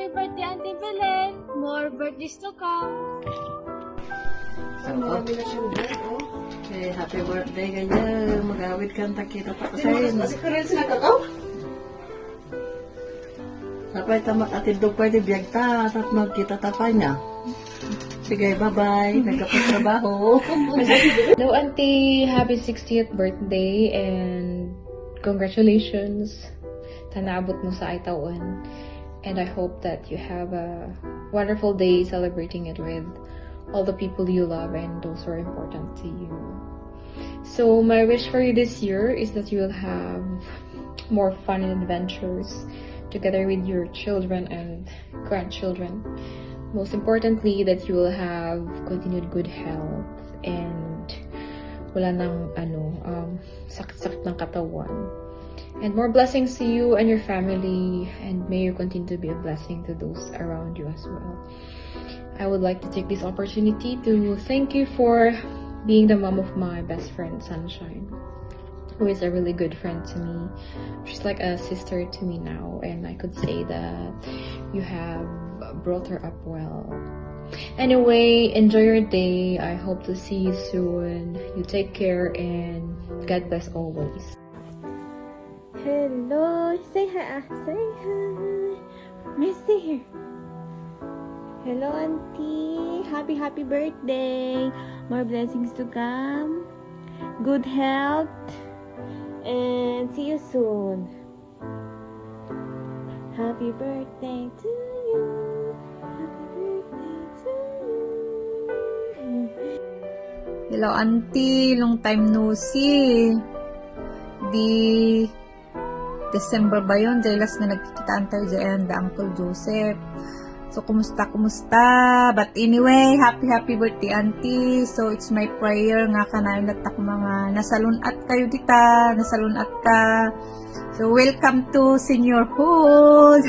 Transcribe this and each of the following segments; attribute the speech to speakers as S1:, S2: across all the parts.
S1: happy birthday, Auntie Belen. More birthdays to come.
S2: Marami na siyang bread, oh. Eh, happy birthday, ganyan. Mag-awit ka, takita pa kasayin. Hindi mo kasi na kakaw? Tapay tamak atid pwede biyag ta, at magkita tapay niya. Sige, bye-bye. Nagkapagtrabaho.
S3: Hello, Auntie. Happy 60th birthday and congratulations. Tanaabot mo sa Aitawan. And I hope that you have a wonderful day celebrating it with all the people you love and those who are important to you. So my wish for you this year is that you will have more fun and adventures together with your children and grandchildren. Most importantly, that you will have continued good health and wala nang sakit-sakit ng katawan. And more blessings to you and your family, and may you continue to be a blessing to those around you as well. I would like to take this opportunity to thank you for being the mom of my best friend, Sunshine, who is a really good friend to me. She's like a sister to me now, and I could say that you have brought her up well. Anyway, enjoy your day. I hope to see you soon. You take care, and God bless always.
S4: Hello, say hi. Say hi. May stay here. Hello, Auntie. Happy birthday. More blessings to come. Good health. And see you soon. Happy birthday to you. Happy birthday to you.
S5: Hello, Auntie. Long time no see. December ba yun? Dahil last na nagkikitaan tayo dyan, the Uncle Joseph. So, kumusta? But anyway, happy birthday, Auntie. So, it's my prayer nga kanayon at ako mga nasalunat kayo dita, nasalunat ka. So, welcome to seniorhood.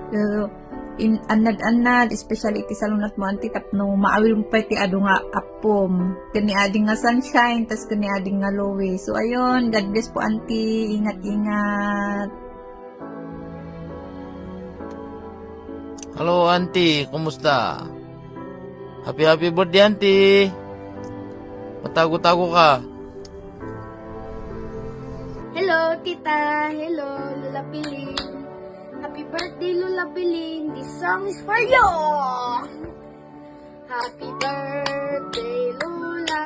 S5: So, in anad, especially iti salunat mo, Auntie, tapno maawil mo pa iti ado nga apom. Kani ading nga Sunshine, tas kani ading nga Lowe. So, ayun, God bless po, Auntie. Ingat.
S6: Hello, Auntie. Kumusta? Happy birthday, Auntie. Matago-tago ka.
S1: Hello, Tita. Hello, Lola Pilin. Happy birthday, Lola Pilin. This song is for you. Happy birthday, Lola.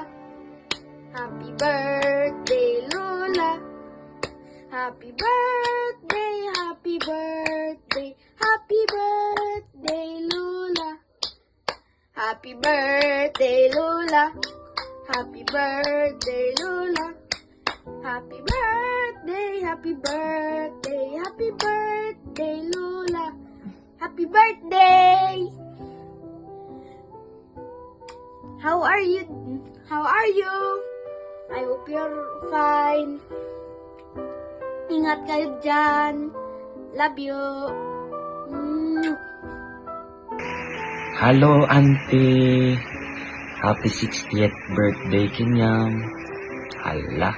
S1: Happy birthday, Lola. Happy birthday, happy birthday, happy birthday, Lola. Happy birthday, Lola. Happy birthday, Lola. Happy birthday, happy birthday, happy birthday, Lola. Happy birthday! How are you? I hope you're fine. Ingat kayo dyan. Love you.
S7: Hello, Auntie. Happy 60th birthday, Kinyam. Hala,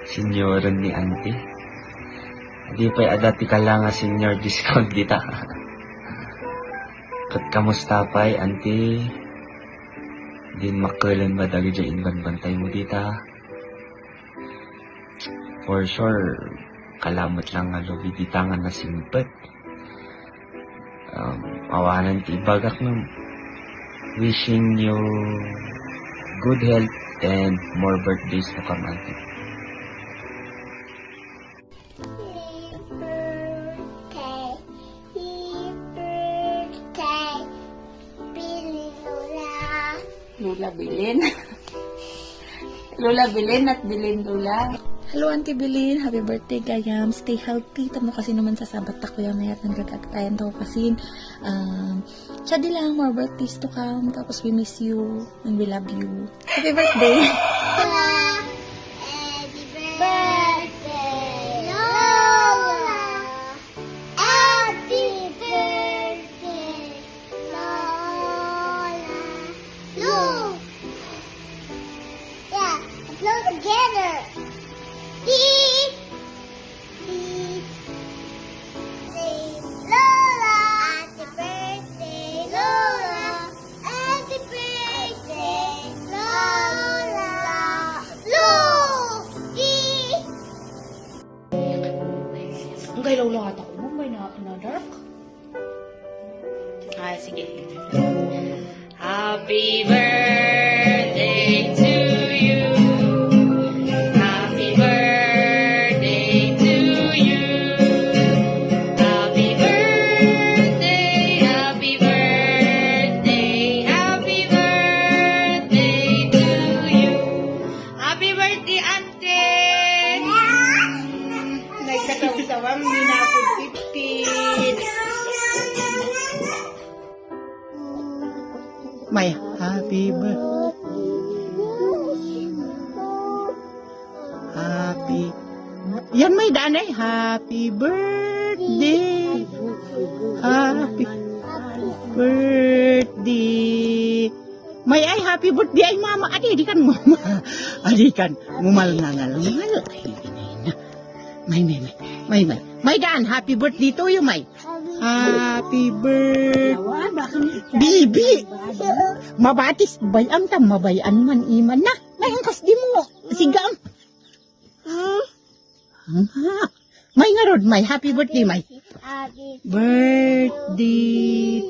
S7: senyoran ni Auntie. Hindi pa adati ka lang nga senior discount kita. Kat kamusta pa'y, Auntie? Din makalan ba dagi dyan bantay mo dita? For sure, kalamot lang nga lobi ditangan na simpet. Awanan ti bagak no. Wishing you good health and more birthdays to come, Auntie.
S5: Lola Bilin. Lola Bilin at Bilin Lola. Hello, Auntie Bilin. Happy birthday, gayam. Stay healthy. Tamo kasi naman sa sabat ako yung mayat ng gagatayan daw kasi. Tsadi lang, more birthdays to come. Tapos we miss you and we love you. Happy birthday!
S1: Kailaw lang ata ko mo, may na-dark. Ah, sige. Happy birthday to you. Happy birthday to you. Happy birthday, happy birthday, happy birthday to you. Happy birthday, Ante! Nagkasawsawang minapod 15.
S8: May happy birthday. Happy. Yan may danay. Happy birthday. Happy birthday. May ay happy birthday ay mama. Adi kan mama. Adi kan mumal ngangal. May. May daan. Happy birthday to you, May. Happy birthday. Bibi. Mabatis bayam tam mabayan man iman na. May angkas di mo. Sigam. May nga rod, may happy birthday, may. Birthday